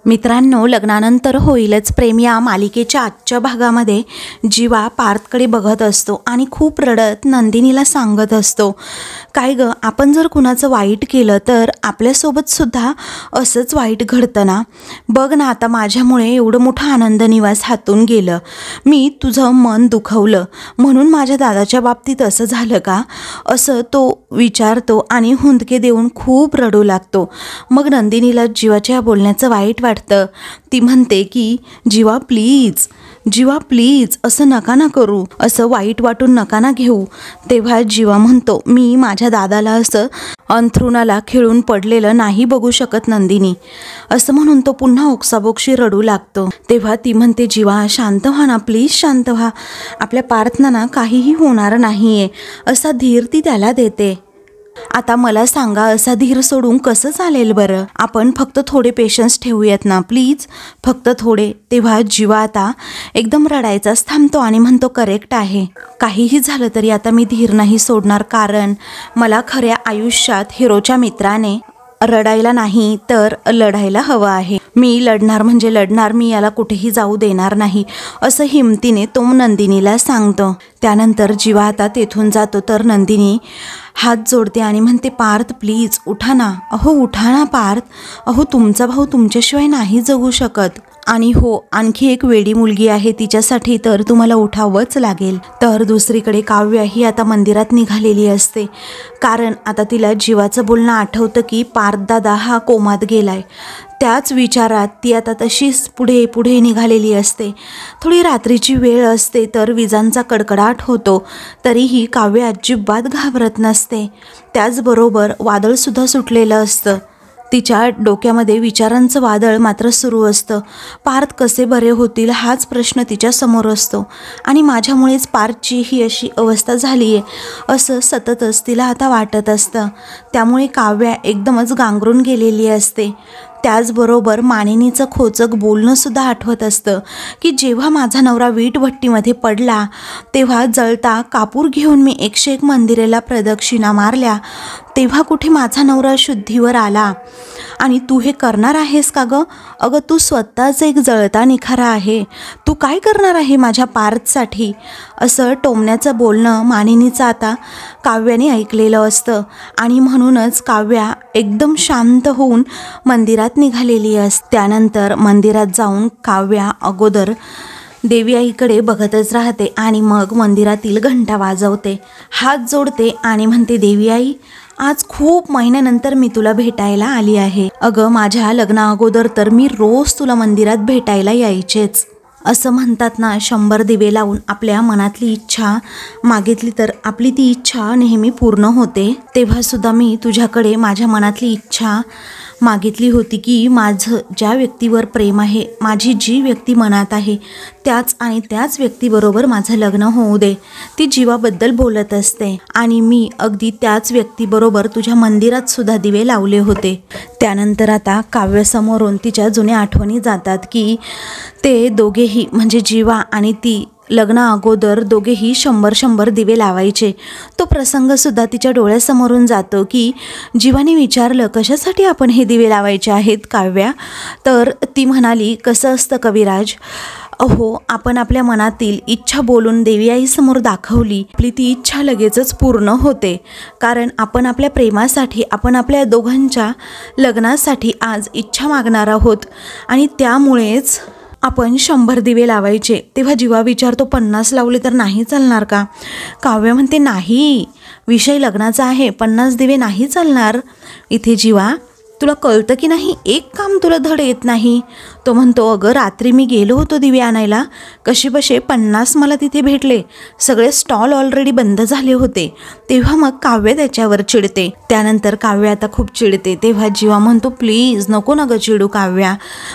मित्रांनो, लग्नानंतर होईलच प्रेम या मालिकेच्या आजच्या भागामध्ये जीवा पार्थकडे बघत असतो आणि खूप रडत नंदिनीला सांगत असतो, काय ग, आपण जर कुणाचं वाईट केलं तर आपल्यासोबत सुद्धा असंच वाईट घडतं ना. बघ ना, आता माझ्यामुळे एवढं मोठं आनंद निवास हातून गेलं. मी तुझं मन दुखवलं म्हणून माझ्या दादाच्या बाबतीत असं झालं का, असं तो विचारतो आणि हुंदके देऊन खूप रडू लागतो. मग नंदिनीला जीवाच्या बोलण्याचं वाईट वाटतं. ती म्हणते की जीवा प्लीज असं नका ना करू, असं वाईट वाटून नका ना घेऊ. तेव्हा जीवा म्हणतो, मी माझ्या दादाला असं अंथरुणाला खिळून पडलेलं नाही बघू शकत नंदिनी. असं म्हणून तो पुन्हा ओक्साबोक्शी रडू लागतो. तेव्हा ती म्हणते, जीवा शांत व्हा ना, प्लीज शांत व्हा, आपल्या पार्थना काहीही होणार नाहीये, असा धीर ती त्याला देते. आता मला सांगा, असा धीर सोडून कसं चालेल बरं. आपण फक्त थोडे पेशन्स ठेवूयात ना प्लीज, फक्त थोडे. तेव्हा जीवा आता एकदम रडायचाच थांबतो आणि म्हणतो, करेक्ट आहे, काहीही झालं तरी आता मी धीर नाही सोडणार, कारण मला खऱ्या आयुष्यात हिरोच्या मित्राने रडायला नाही तर लढायला हवं आहे. मी लढणार म्हणजे लढणार, मी याला कुठेही जाऊ देणार नाही, असं हिमतीने तो नंदिनीला सांगतो. त्यानंतर जीवा आता तेथून जातो तर नंदिनी हात जोडते आणि म्हणते, पार्थ प्लीज उठा ना, उठा ना पार्थ, तुमचा भाऊ तुमच्याशिवाय नाही जगू शकत. आणि हो, आणखी एक वेडी मुलगी आहे तिच्यासाठी तर तुम्हाला उठावंच लागेल. तर दुसरीकडे काव्या ही आता मंदिरात निघालेली असते, कारण आता तिला जीवाचं बोलणं आठवतं की पार्थदादा हा कोमात गेलाय. त्याच विचारात ती आता तशीच पुढे निघालेली असते. थोडी रात्रीची वेळ असते तर विजांचा कडकडाट होतो, तरीही काव्य अजिबात घाबरत नसते. त्याचबरोबर वादळसुद्धा सुटलेलं असतं. तिच्या डोक्यामध्ये विचारांचं वादळ मात्र सुरू असतं. पार्थ कसे बरे होतील हाच प्रश्न तिच्या समोर असतो आणि माझ्यामुळेच पार्थची ही अशी अवस्था झाली आहे असं सततच तिला आता वाटत असतं. त्यामुळे काव्या एकदमच गांगरून गेलेली असते. त्याचबरोबर मानिनीचं खोचक बोलणंसुद्धा आठवत असतं की जेव्हा माझा नवरा वीटभट्टीमध्ये पडला तेव्हा जळता कापूर घेऊन मी 101 मंदिरेला प्रदक्षिणा मारल्या, तेव्हा कुठे माझा नवरा शुद्धीवर आला. आणि तू हे करणार आहेस का गं? अगं, तू स्वतःच एक जळता निखारा आहे, तू काय करणार आहे माझ्या पार्थसाठी, असं टोमण्याचं बोलणं मानिनीचं आता काव्याने ऐकलेलं असतं. आणि म्हणूनच काव्या एकदम शांत होऊन मंदिरात निघालेली असते. त्यानंतर मंदिरात जाऊन काव्या अगोदर देवी आईकडे बघतच राहते आणि मग मंदिरातील घंटा वाजवते, हात जोडते आणि म्हणते, देवी आई, आज खूप महिन्यानंतर मी तुला भेटायला आली आहे. अगं, माझ्या लग्ना अगोदर तर मी रोज तुला मंदिरात भेटायला यायचेच. असं म्हणतात ना, 100 दिवे लावून आपल्या मनातली इच्छा मागितली तर आपली ती इच्छा नेहमी पूर्ण होते. तेव्हा सुद्धा मी तुझ्याकडे माझ्या मनातली इच्छा मागितली होती की माझं ज्या व्यक्तीवर प्रेम आहे, माझी जी व्यक्ती मनात आहे त्याच व्यक्तीबरोबर माझं लग्न होऊ दे. ती जीवाबद्दल बोलत असते आणि मी अगदी त्याच व्यक्तीबरोबर तुझ्या मंदिरात सुद्धा दिवे लावले होते. त्यानंतर आता काव्यासमोरून तिच्या जुन्या आठवणी जातात की ते दोघेही म्हणजे जीवा आणि ती लग्ना अगोदर दोघेही 100 दिवे लावायचे. तो प्रसंगसुद्धा तिच्या डोळ्यासमोरून जातो की जीवाने विचारलं, कशासाठी आपण हे दिवे लावायचे आहेत काव्या? तर ती म्हणाली, कसं असतं कविराज, आपण आपल्या मनातील इच्छा बोलून देवी आईसमोर दाखवली, आपली ती इच्छा लगेचच पूर्ण होते, कारण आपण आपल्या प्रेमासाठी, आपण आपल्या दोघांच्या लग्नासाठी आज इच्छा मागणार आहोत आणि त्यामुळेच आपण 100 दिवे लावायचे. तेव्हा जीवा विचारतो, 50 लावले तर नाही चालणार का? काव्य म्हणते, नाही, विषय लग्नाचा आहे, 50 दिवे नाही चालणार. इथे जीवा, तुला कळतं की नाही, एक काम तुला धड येत नाही. तो म्हणतो, अगं, रात्री मी गेलो होतो दिवे आणायला, कसेबसे 50 मला तिथे भेटले, सगळे स्टॉल ऑलरेडी बंद झाले होते. तेव्हा मग काव्य त्याच्यावर चिडते. त्यानंतर काव्य आता खूप चिडते. तेव्हा जीवा म्हणतो, प्लीज नको ना गं चिडू काव्या,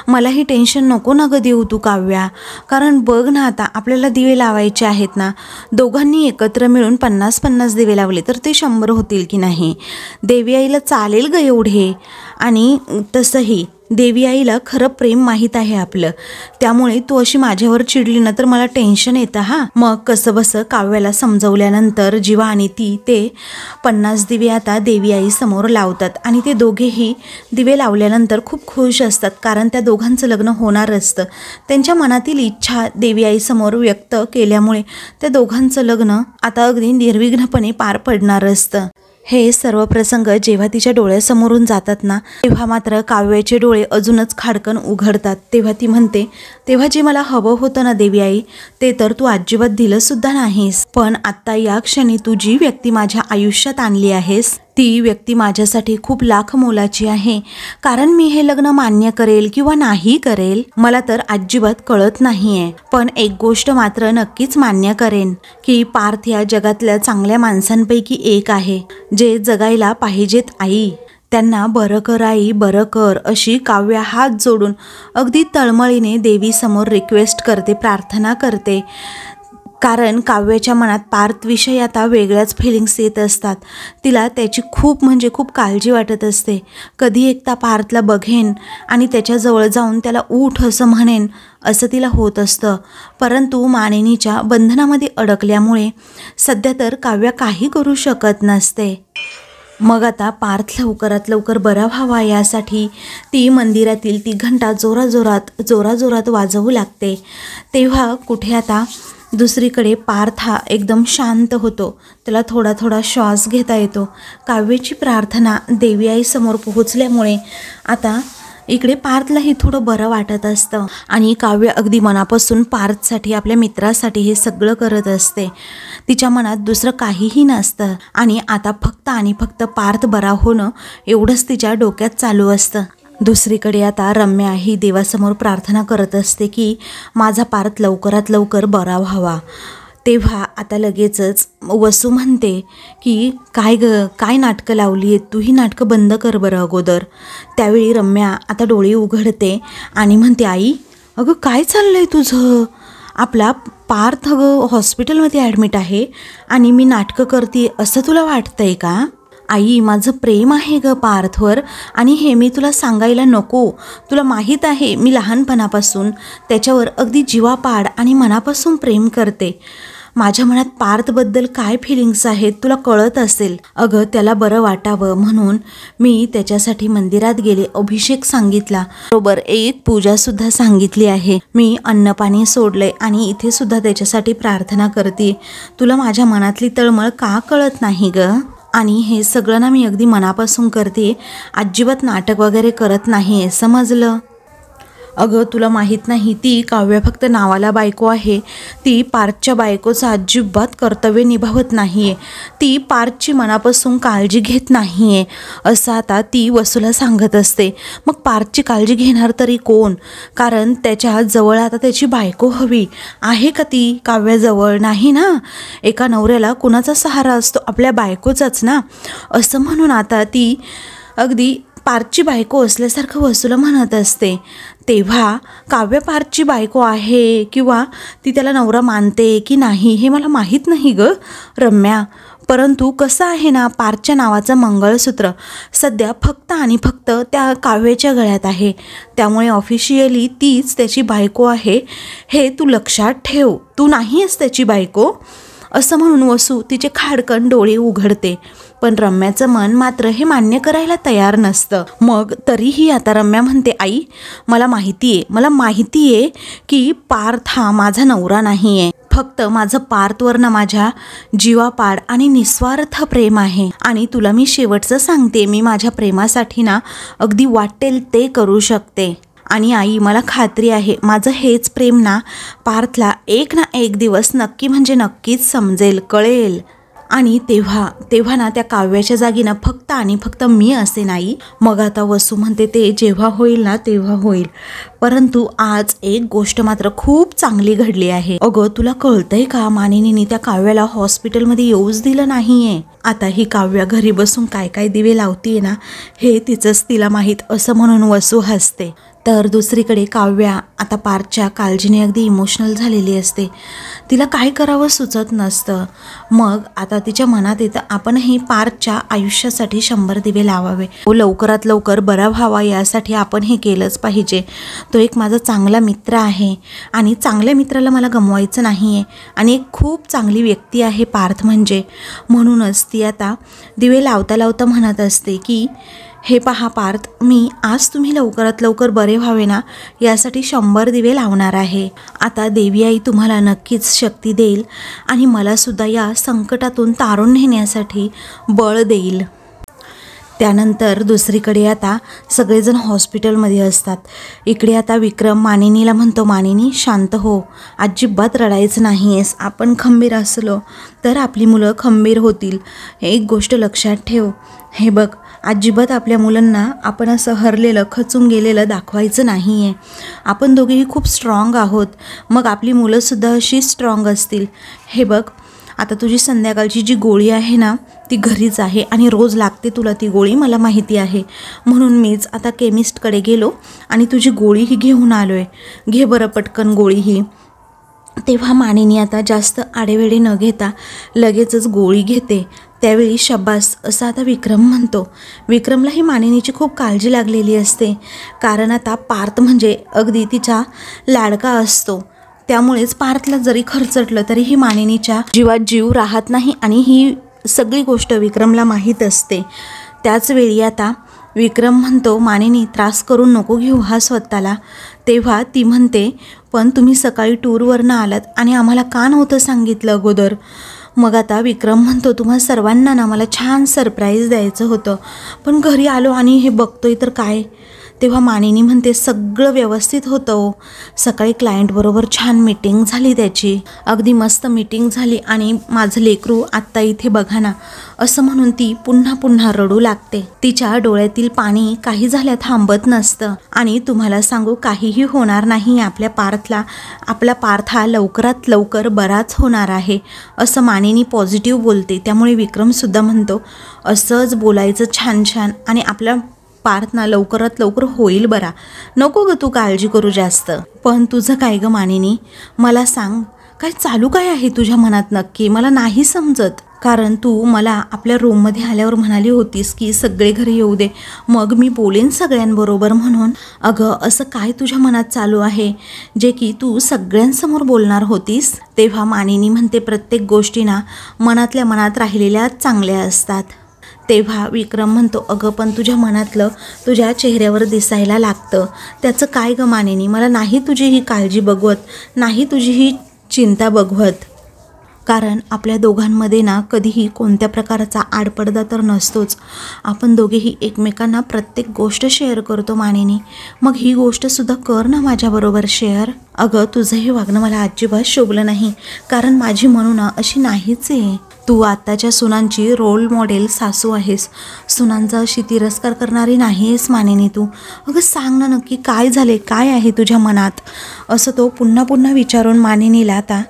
मलाही टेन्शन नको ना गं देऊ तू काव्या, कारण बघ ना, आता आपल्याला दिवे लावायचे आहेत ना, दोघांनी एकत्र मिळून 50 दिवे लावले तर ते 100 होतील की नाही? देवी आईला चालेल गं एवढे. आणि तसंही देवी आईला खरं प्रेम माहीत आहे आपलं, त्यामुळे तू अशी माझ्यावर चिडली ना तर मला टेन्शन येतं हा. मग कसं बसं काव्याला समजवल्यानंतर जीवा आणि ती ते 50 दिवे आता देवी आई समोर लावतात आणि ते दोघेही दिवे लावल्यानंतर खूप खुश असतात, कारण त्या दोघांचं लग्न होणार असतं. त्यांच्या मनातील इच्छा देवी आई समोर व्यक्त केल्यामुळे त्या दोघांचं लग्न आता अगदी निर्विघ्नपणे पार पडणार असतं. हे सर्व प्रसंग जेव्हा तिच्या डोळ्यासमोरून जातात ना तेव्हा मात्र काव्याचे डोळे अजूनच खाडकन उघडतात. तेव्हा ती म्हणते, तेव्हा जे मला हवं होतं ना देवी आई ते तर तू अजिबात दिलं सुद्धा नाहीस, पण आत्ता या क्षणी तू जी व्यक्ती माझ्या आयुष्यात आणली आहेस ती व्यक्ती माझ्यासाठी खूप लाख मोलाची आहे. कारण मी हे लग्न मान्य करेल किंवा नाही करेल मला तर अजिबात कळत नाहीये, पण एक गोष्ट मात्र नक्कीच मान्य करेन की पार्थ या जगातल्या चांगल्या माणसांपैकी एक आहे जे जगायला पाहिजेत आई. त्यांना बरं कर आई, बरं कर, अशी काव्या हात जोडून अगदी तळमळीने देवीसमोर रिक्वेस्ट करते, प्रार्थना करते. कारण काव्याच्या मनात पार्थविषयी आता वेगळ्याच फिलिंग्स येत असतात. तिला त्याची खूप म्हणजे खूप काळजी वाटत असते. कधी एकदा पार्थला बघेन आणि त्याच्याजवळ जाऊन त्याला उठ असं म्हणेन असं तिला होत असतं. परंतु मानिनीच्या बंधनामध्ये अडकल्यामुळे सध्या तर काव्या काही करू शकत नसते. मग आता पार्थ लवकरात लवकर बरा व्हावा यासाठी ती मंदिरातील ती घंटा जोराजोरात वाजवू लागते. तेव्हा कुठे आता दुसरीकडे पार्थ हा एकदम शांत होतो. त्याला थोडा थोडा श्वास घेता येतो. काव्याची प्रार्थना देवी आई समोर पोहोचल्यामुळे आता इकडे पार्थलाही थोडं बरं वाटत असतं आणि काव्य अगदी मनापासून पार्थसाठी आपल्या मित्रासाठी हे सगळं करत असते. तिच्या मनात दुसरं काहीही नसतं आणि आता फक्त आणि फक्त पार्थ बरा होणं एवढंच तिच्या डोक्यात चालू असतं. दुसरीकडे आता रम्या ही देवासमोर प्रार्थना करत असते की माझा पार्थ लवकरात लवकर बरा व्हावा. तेव्हा आता लगेचच वसू म्हणते की काय ग, काय नाटकं लावली आहेत तू, ही नाटकं बंद कर बरं अगोदर. त्यावेळी रम्या आता डोळे उघडते आणि म्हणते, आई अगं काय चाललंय तुझं, आपला पार्थ अगं हॉस्पिटलमध्ये ॲडमिट आहे आणि मी नाटकं करते असं तुला वाटतंय का? आई माझं प्रेम आहे ग पार्थवर आणि हे मी तुला सांगायला नको. तुला माहीत आहे मी लहानपणापासून त्याच्यावर अगदी जीवापाड आणि मनापासून प्रेम करते. माझ्या मनात पार्थबद्दल काय फिलिंग्स आहेत तुला कळत असेल. अगं त्याला बरं वाटावं म्हणून मी त्याच्यासाठी मंदिरात गेले, अभिषेक सांगितला, बरोबर एक पूजासुद्धा सांगितली आहे. मी अन्नपाणी सोडलंय आणि इथे सुद्धा त्याच्यासाठी प्रार्थना करते. तुला माझ्या मनातली तळमळ का कळत नाही ग? आणि हे सगळं ना मी अगदी मनापासून करते, अजिबात नाटक वगैरे करत नाही, समजलं? अगं तुला माहीत नाही ती काव्य फक्त नावाला बायको आहे. ती पार्थच्या बायकोचं अजिबात कर्तव्य निभावत नाही आहे. ती पार्थची मनापासून काळजी घेत नाही आहे असं आता ती वसूला सांगत असते. मग पार्थची काळजी घेणार तरी कोण? कारण त्याच्या जवळ आता त्याची बायको हवी आहे का? ती काव्याजवळ नाही ना. एका नवऱ्याला कुणाचा सहारा असतो? आपल्या बायकोचाच ना. असं म्हणून आता ती अगदी पार्थची बायको असल्यासारखं वसूला म्हणत असते. तेव्हा काव्य पार्थची बायको आहे किंवा ती त्याला नवरा मानते की नाही हे मला माहीत नाही ग रम्या. परंतु कसं आहे ना, पार्थच्या नावाचं मंगळसूत्र सध्या फक्त आणि फक्त त्या काव्याच्या गळ्यात आहे. त्यामुळे ऑफिशियली तीच त्याची बायको आहे हे तू लक्षात ठेव. तू नाही आहेस त्याची बायको असं म्हणून वसू तिचे खाडकन डोळे उघडते. पण रम्याचं मन मात्र हे मान्य करायला तयार नसतं. मग तरीही आता रम्या म्हणते, आई मला माहिती आहे की पार्थ हा माझा नवरा नाही आहे. फक्त माझं पार्थवरनं माझ्या जीवापाड आणि निस्वार्थ प्रेम आहे. आणि तुला मी शेवटचं सांगते, मी माझ्या प्रेमासाठी ना अगदी वाटेल ते करू शकते. आणि आई मला खात्री आहे माझं हेच प्रेम ना पार्थला एक ना एक दिवस नक्की म्हणजे नक्कीच समजेल, कळेल. आणि तेव्हा ना त्या काव्याच्या जागी ना फक्त आणि फक्त मी असे नाही. मग आता वसू म्हणते ते जेव्हा होईल ना तेव्हा होईल. परंतु आज एक गोष्ट मात्र खूप चांगली घडली आहे. अगं तुला कळतंय का, मानिनीने त्या काव्याला हॉस्पिटलमध्ये येऊच दिलं नाहीये. आता ही काव्या घरी बसून काय काय दिवे लावतीये ना हे तिचंच तिला माहीत असं म्हणून वसू हसते. तर दुसरीकडे काव्या आता पार्थच्या काळजीने अगदी इमोशनल झालेली असते. तिला काय करावं सुचत नसतं. मग आता तिच्या मनात येतं आपणही पार्थच्या आयुष्यासाठी 100 दिवे लावावे. तो लवकरात लवकर बरा व्हावा यासाठी आपण हे केलंच पाहिजे. तो एक माझा चांगला मित्र आहे आणि चांगल्या मित्राला मला गमवायचं नाही आहे आणि एक खूप चांगली व्यक्ती आहे पार्थ म्हणजे. म्हणूनच ती आता दिवे लावता लावता म्हणत असते की हे पहा पार्थ, मी आज तुम्ही लवकरात लवकर बरे व्हावे ना यासाठी 100 दिवे लावणार आहे. आता देवी आई तुम्हाला नक्कीच शक्ती देईल आणि मलासुद्धा या संकटातून तारून नेण्यासाठी बळ देईल. त्यानंतर दुसरीकडे आता सगळेजण हॉस्पिटलमध्ये असतात. इकडे आता विक्रम मानिनीला म्हणतो, मानिनी शांत हो, अजिबात रडायचं नाही आहेस. आपण खंबीर असलो तर आपली मुलं खंबीर होतील. एक गोष्ट लक्षात ठेव, हे बघ अजिबात आपल्या मुलांना आपण असं हरलेलं खचून गेलेलं दाखवायचं नाही आहे. आपण दोघेही खूप स्ट्रॉंग आहोत, मग आपली मुलंसुद्धा अशी स्ट्रॉंग असतील. हे बघ आता तुझी संध्याकाळची जी गोळी आहे ना ती घरीच आहे आणि रोज लागते तुला ती गोळी, मला माहिती आहे. म्हणून मीच आता केमिस्टकडे गेलो आणि तुझी गोळी ही घेऊन आलो आहे. घे बरं पटकन गोळी ही. तेव्हा मानिनी आता जास्त आडेवेडे न घेता लगेचच गोळी घेते. त्यावेळी शब्बास असं आता विक्रम म्हणतो. विक्रमलाही मानिनीची खूप काळजी लागलेली असते, कारण आता पार्थ म्हणजे अगदी तिचा लाडका असतो. त्यामुळेच पार्थला जरी खरचटलं तरी ही मानिनीच्या जीवात जीव राहत नाही आणि ही सगळी गोष्ट विक्रमला माहीत असते. त्याचवेळी आता विक्रम म्हणतो, मानिनी त्रास करून नको घेऊ हा स्वतःला. तेव्हा ती म्हणते, पण तुम्ही सकाळी टूरवरनं आलात आणि आम्हाला का नव्हतं सांगितलं अगोदर. मग आता विक्रम म्हणतो, तुम्हा सर्वांना ना मला छान सरप्राईज द्यायचं होतं, पण घरी आलो आणि हे बघतोय तर काय. तेव्हा मानिनी म्हणते, सगळं व्यवस्थित होतं हो. सकाळी क्लायंटबरोबर छान मीटिंग झाली त्याची, अगदी मस्त मीटिंग झाली आणि माझं लेकरू आत्ता इथे बघा ना, असं म्हणून ती पुन्हा पुन्हा रडू लागते. तिच्या डोळ्यातील पाणी काही झाल्या थांबत नसतं. आणि तुम्हाला सांगू, काहीही होणार नाही आपल्या पार्थला. आपला पार्थ हा लवकरात लवकर बराच होणार आहे असं मानिनी पॉझिटिव्ह बोलते. त्यामुळे विक्रमसुद्धा म्हणतो, असंच बोलायचं छान छान आणि आपला पार्थना लवकरात लवकर होईल बरा. नको ग तू काळजी करू जास्त. पण तुझं काय ग मानिनी, मला सांग, काय चालू काय आहे तुझ्या मनात नक्की, मला नाही समजत. कारण तू मला आपल्या रूममध्ये आल्यावर म्हणाली होतीस की सगळे घरी येऊ दे, मग मी बोलेन सगळ्यांबरोबर म्हणून. अगं असं काय तुझ्या मनात चालू आहे जे की तू सगळ्यांसमोर बोलणार होतीस. तेव्हा मानिनी म्हणते, प्रत्येक गोष्टींना मनातल्या मनात राहिलेल्या चांगल्या असतात. तेव्हा विक्रम म्हणतो, अगं पण तुझ्या मनातलं तुझ्या चेहऱ्यावर दिसायला लागतं. त्याचं काय ग मानिनी, मला नाही तुझी ही काळजी बघवत, नाही तुझी ही चिंता बघवत. कारण आपल्या दोघांमध्ये ना कधीही कोणत्या प्रकारचा आडपडदा तर नसतोच. आपण दोघेही एकमेकांना प्रत्येक गोष्ट शेअर करतो मानिनी. मग ही गोष्टसुद्धा कर ना माझ्याबरोबर शेअर. अगं तुझं हे वागणं मला अजिबात शोभलं नाही, कारण माझी म्हणून अशी नाहीच आहे. तू आत्ताच्या सुनांची रोल मॉडेल सासू आहेस, सुनांचा अशी तिरस्कार करणारी नाही आहेस मानिनी तू. अगं सांग ना नक्की काय झाले, काय आहे तुझ्या मनात, असं तो पुन्हा पुन्हा विचारून मानिनीला आता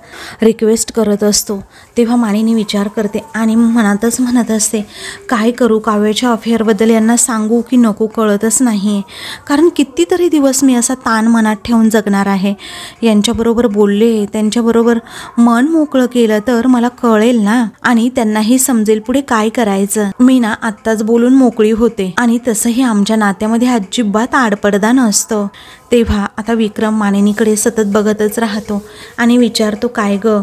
रिक्वेस्ट करत असतो. तेव्हा मानिनी विचार करते आणि मनातच म्हणत असते, काय करू, काव्याच्या अफेअरबद्दल यांना सांगू की नको कळतच नाही आहे. कारण कितीतरी दिवस मी असा ताण मनात ठेवून जगणार आहे. यांच्याबरोबर बोलले, त्यांच्याबरोबर मन मोकळं केलं तर मला कळेल ना आणि त्यांनाही समजेल पुढे काय करायचं. मी ना आत्ताच बोलून मोकळी होते आणि तसंही आमच्या नात्यामध्ये अजिबात आडपडदा नसतो. तेव्हा आता विक्रम मानिनीकडे सतत बघतच राहतो आणि विचारतो, काय ग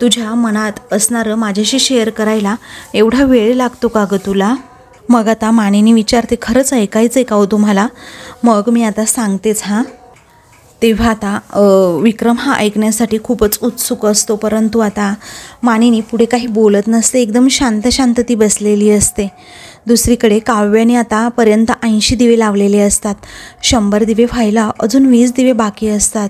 तुझ्या मनात असणारं माझ्याशी शेअर करायला एवढा वेळ लागतो का ग तुला. मग आता मानिनी विचारते, खरंच ऐकायचं आहे का हो तुम्हाला. मग मी आता सांगतेच हां. तेव्हा आता विक्रम हा ऐकण्यासाठी खूपच उत्सुक असतो, परंतु आता मानिनी पुढे काही बोलत नसते, एकदम शांत शांत ती बसलेली असते. दुसरीकडे काव्याने आतापर्यंत 80 दिवे लावलेले असतात. 100 दिवे व्हायला अजून 20 दिवे बाकी असतात.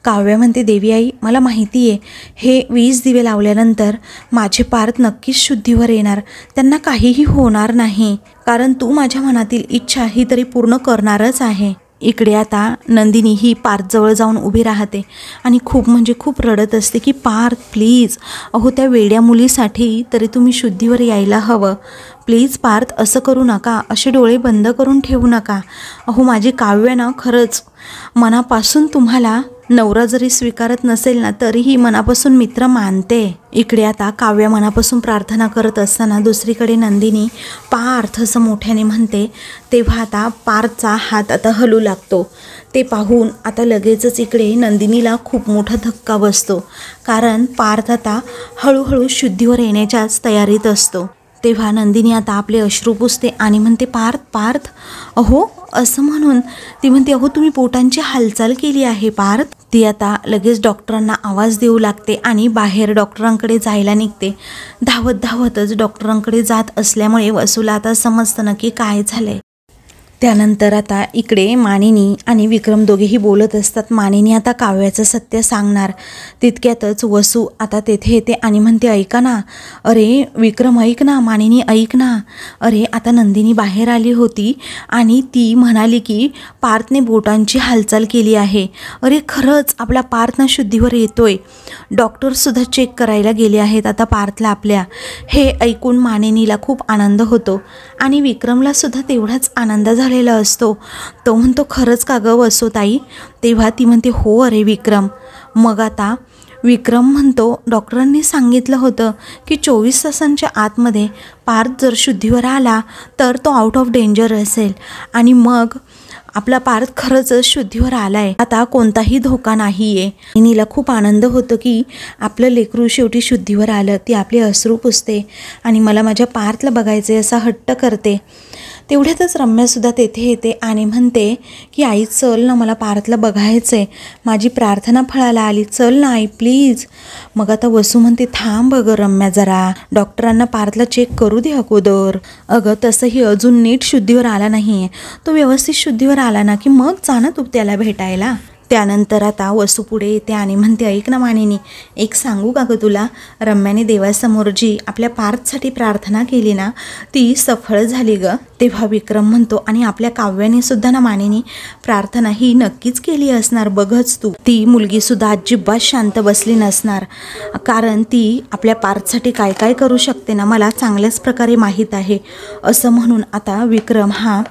काव्या म्हणते, देवी आई मला माहिती आहे हे 20 दिवे लावल्यानंतर माझे पार्थ नक्कीच शुद्धीवर येणार, त्यांना काहीही होणार नाही, कारण तू माझ्या मनातील इच्छा ही तरी पूर्ण करणारच आहे. इकडे आता नंदिनी ही पार्थजवळ जाऊन उभी राहते आणि खूप म्हणजे खूप रडत असते की पार्थ प्लीज, अहो त्या वेड्या मुलीसाठी तरी तुम्ही शुद्धीवर यायला हवं. प्लीज पार्थ असं करू नका, असे डोळे बंद करून ठेवू नका. अहो माझी काव्य ना खरंच मनापासून तुम्हाला नवरा जरी स्वीकारत नसेल ना तरीही मनापासून मित्र मानते. इकडे आता काव्य मनापासून प्रार्थना करत असताना दुसरीकडे नंदिनी पार्थ असं मोठ्याने म्हणते. तेव्हा आता पार्थचा हात आता हलू लागतो. ते पाहून आता लगेचच इकडे नंदिनीला खूप मोठा धक्का बसतो, कारण पार्थ आता हळूहळू शुद्धीवर येण्याच्याच तयारीत असतो. तेव्हा नंदिनी आता आपले अश्रू पुसते आणि म्हणते पार्थ पार्थ, अहो असं म्हणून ती म्हणते अहो तुम्ही पोटांची हालचाल केली आहे पार्थ. ती आता लगेच डॉक्टरांना आवाज देऊ लागते आणि बाहेर डॉक्टरांकडे जायला निघते. धावत धावतच डॉक्टरांकडे जात असल्यामुळे वसूला आता समजतं ना की काय झालंय. त्यानंतर आता इकडे मानिनी आणि विक्रम दोघेही बोलत असतात. मानिनी आता काव्याचं सत्य सांगणार. तितक्यातच वसू आता तेथे येते आणि म्हणते ऐका ना, अरे विक्रम ऐक ना, मानिनी ऐक ना, अरे आता नंदिनी बाहेर आली होती आणि ती म्हणाली की पार्थने बोटांची हालचाल केली आहे. अरे खरंच आपला पार्थ ना शुद्धीवर येतोय. डॉक्टरसुद्धा चेक करायला गेले आहेत आता पार्थला आपल्या. हे ऐकून मानिनीला खूप आनंद होतो आणि विक्रमला सुद्धा तेवढाच आनंद झालेला असतो. तो म्हणतो खरंच का गं वसुताई? तेव्हा ती म्हणते हो अरे विक्रम. मग आता विक्रम म्हणतो डॉक्टरांनी सांगितलं होतं की 24 तासांच्या आतमध्ये पार्थ जर शुद्धीवर आला तर तो आउट ऑफ डेंजर असेल आणि मग आपला पार्थ खरंच शुद्धीवर आलाय. आता कोणताही धोका नाही आहे. नीला खूप आनंद होतो की आपलं लेकरू शेवटी शुद्धीवर आलं. ती आपले अश्रू पुसते आणि मला माझ्या पार्थला बघायचे असा हट्ट करते. तेवढ्यातच रम्यासुद्धा तेथे येते आणि म्हणते की आई चल ना, मला पार्थला बघायचं आहे, माझी प्रार्थना फळाला आली, चल ना आई प्लीज. मग आता वसू म्हणते थांब अगं रम्या जरा, डॉक्टरांना पार्थला चेक करू दे अगोदर. अगं तसंही अजून नीट शुद्धीवर आला नाही आहे, तो व्यवस्थित शुद्धीवर आला ना की मग जा ना तू त्याला भेटायला. त्यानंतर आता वसू पुढे येते आणि म्हणते ऐक ना मानिनी, एक सांगू का गं तुला, रम्याने देवासमोर जी आपल्या पार्थसाठी प्रार्थना केली ना ती सफळ झाली गं. तेव्हा विक्रम म्हणतो आणि आपल्या काव्याने सुद्धा ना मानिनी प्रार्थना ही नक्कीच केली असणार बघच तू. ती मुलगी सुद्धा अजिबात शांत बसली नसणार, कारण ती आपल्या पार्थसाठी काय काय करू शकते ना मला चांगल्याच प्रकारे माहीत आहे. असं म्हणून आता विक्रम हा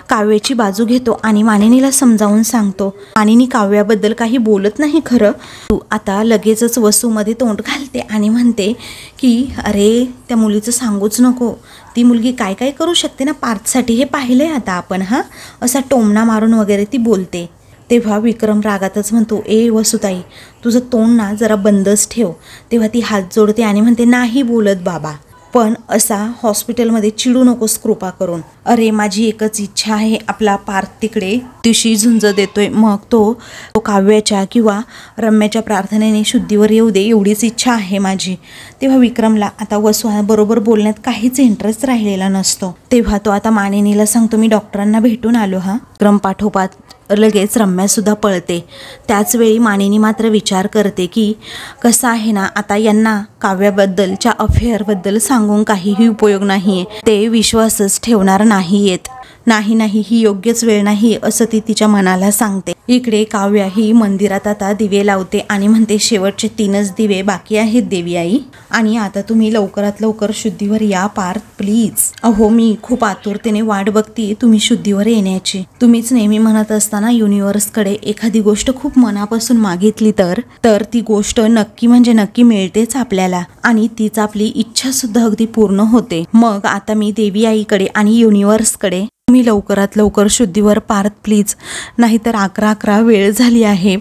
काव्याची बाजू घेतो आणि मानिनीला समजावून सांगतो. मानिनी काव्याबद्दल काही बोलत नाही खरं. तू आता लगेचच वसूमध्ये तोंड घालते आणि म्हणते की अरे त्या मुलीचं सांगूच नको, ती मुलगी काय काय करू शकते ना पार्थसाठी हे पाहिलंय आता आपण. हां असा टोमणा मारून वगैरे ती बोलते. तेव्हा विक्रम रागातच म्हणतो ए वसुताई तुझं तोंड ना जरा बंदच ठेव. तेव्हा ती हात जोडते आणि म्हणते नाही बोलत बाबा, पण असा हॉस्पिटलमध्ये चिडू नकोस कृपा करून. अरे माझी एकच इच्छा आहे, आपला पार्थ तिकडे तिशी झुंज देतोय, मग तो काव्याच्या किंवा रम्याच्या प्रार्थनेने शुद्धीवर येऊ दे, एवढीच इच्छा आहे माझी. तेव्हा विक्रमला आता वसू बरोबर बोलण्यात काहीच इंटरेस्ट राहिलेला नसतो. तेव्हा तो आता मानिनीला सांगतो मी डॉक्टरांना भेटून आलो. हा विक्रम पाठोपाठ लगेच रम्यासुद्धा पळते. त्याचवेळी मानिनी मात्र विचार करते की कसं आहे ना आता यांना काव्याबद्दलच्या अफेअरबद्दल सांगून काहीही उपयोग नाही आहे, ते विश्वासच ठेवणार नाही आहेत. नाही ही योग्यच वेळ नाही असं ती तिच्या मनाला सांगते. इकडे काव्या ही मंदिरात आता दिवे लावते आणि म्हणते शेवटचे 3च दिवे बाकी आहेत देवी आई, आणि आता तुम्ही लवकरात लवकर शुद्धीवर या पार्थ प्लीज. अहो मी खूप आतुरतेने वाट बघते तुम्ही शुद्धीवर येण्याची. तुम्हीच नेहमी म्हणत असताना युनिव्हर्सकडे एखादी गोष्ट खूप मनापासून मागितली तर ती गोष्ट नक्की म्हणजे नक्की मिळतेच आपल्याला, आणि तीच आपली इच्छा सुद्धा अगदी पूर्ण होते. मग आता मी देवी आईकडे आणि युनिव्हर्सकडे तुम्ही लवकरात लवकर शुद्धीवर पार्थ प्लीज, नाहीतर 11 वेळ झाली आहे.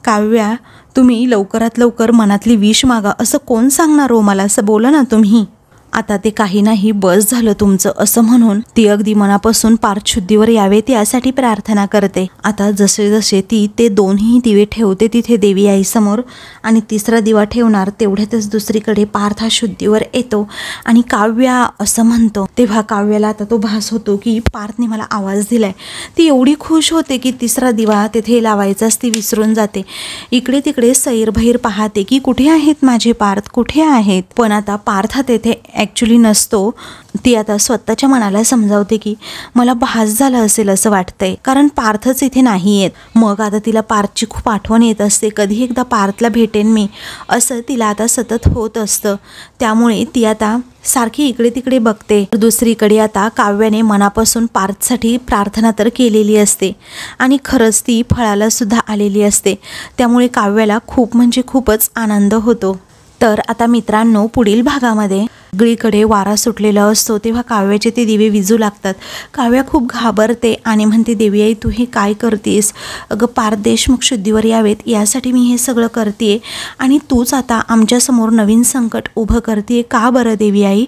काव्या तुम्ही लवकरात लवकर मनातली विश मागा, असं कोण सांगणार हो मला, असं बोला ना तुम्ही. आता ते काही नाही बस झालं तुमचं, असं म्हणून ती अगदी मनापासून पार्थ शुद्धीवर यावे त्यासाठी प्रार्थना करते. आता जसे जसे ती ते 2ही दिवे ठेवते तिथे देवी आईसमोर आणि 3रा दिवा ठेवणार तेवढ्यातच दुसरीकडे पार्थ हा शुद्धीवर येतो आणि काव्या असं म्हणतो. तेव्हा काव्याला आता तो भास होतो की पार्थने मला आवाज दिलाय. ती एवढी खुश होते की 3रा दिवा तेथे लावायचाच ती विसरून जाते. इकडे तिकडे सैरभैर पाहते की कुठे आहेत माझे पार्थ, कुठे आहेत. पण आता पार्थ तेथे ॲक्च्युली नसतो. ती आता स्वतःच्या मनाला समजावते की मला भास झालं असेल असं वाटतंय, कारण पार्थच इथे नाही आहेत. मग आता तिला पार्थची खूप आठवण येत असते. कधी एकदा पार्थला भेटेन मी असं तिला आता सतत होत असतं. त्यामुळे ती आता सारखी इकडे तिकडे बघते. दुसरीकडे आता काव्याने मनापासून पार्थसाठी प्रार्थना तर केलेली असते आणि खरंच ती फळाला सुद्धा आलेली असते. त्यामुळे काव्याला खूप म्हणजे खूपच आनंद होतो. तर आता मित्रांनो, पुढील भागामध्ये सगळीकडे वारा सुटलेला असतो तेव्हा काव्याचे ते दिवे विजू लागतात. काव्या खूप घाबरते आणि म्हणते, देवी आई तू हे काय करतेस? अगं पार्थ देशमुख शुद्धीवर यावेत यासाठी मी हे सगळं करते आणि तूच आता आमच्यासमोर नवीन संकट उभं करते का बरं देवी आई?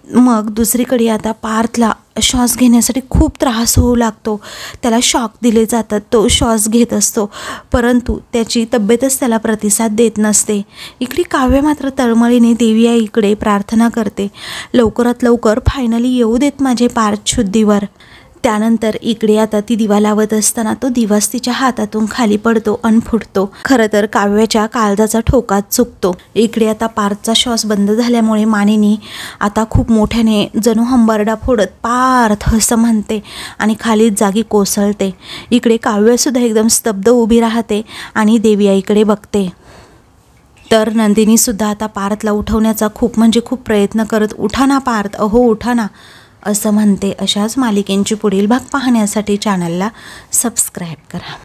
मग दुसरीकडे आता पार्थला श्वास घेण्यासाठी खूप त्रास होऊ लागतो. त्याला शॉक दिले जातात. तो श्वास घेत असतो परंतु त्याची तब्येतच त्याला प्रतिसाद देत नसते. इकडे काव्य मात्र तळमळीने देवी आईकडे प्रार्थना करते, लवकरात लवकर फायनली येऊ देत माझे पार्थ शुद्धीवर. त्यानंतर इकडे आता ती दिवा लावत असताना तो दिवाच तिच्या हातातून खाली पडतो आणि फुटतो. खरं तर काव्याच्या काळजाचा ठोका चुकतो. इकडे आता पार्थचा श्वास बंद झाल्यामुळे मानिनी आता खूप मोठ्याने जणू हंबरडा फोडत पार्थ असं म्हणते आणि खाली जागी कोसळते. इकडे काव्यसुद्धा एकदम स्तब्ध उभी राहते आणि देवी आईकडे बघते. तर नंदिनीसुद्धा आता पार्थला उठवण्याचा खूप म्हणजे खूप प्रयत्न करत, उठा ना पार्थ, अहो उठा ना असं म्हणते. अशाच मालिकेंची पुढील भाग पाहण्यासाठी चॅनलला सबस्क्राईब करा.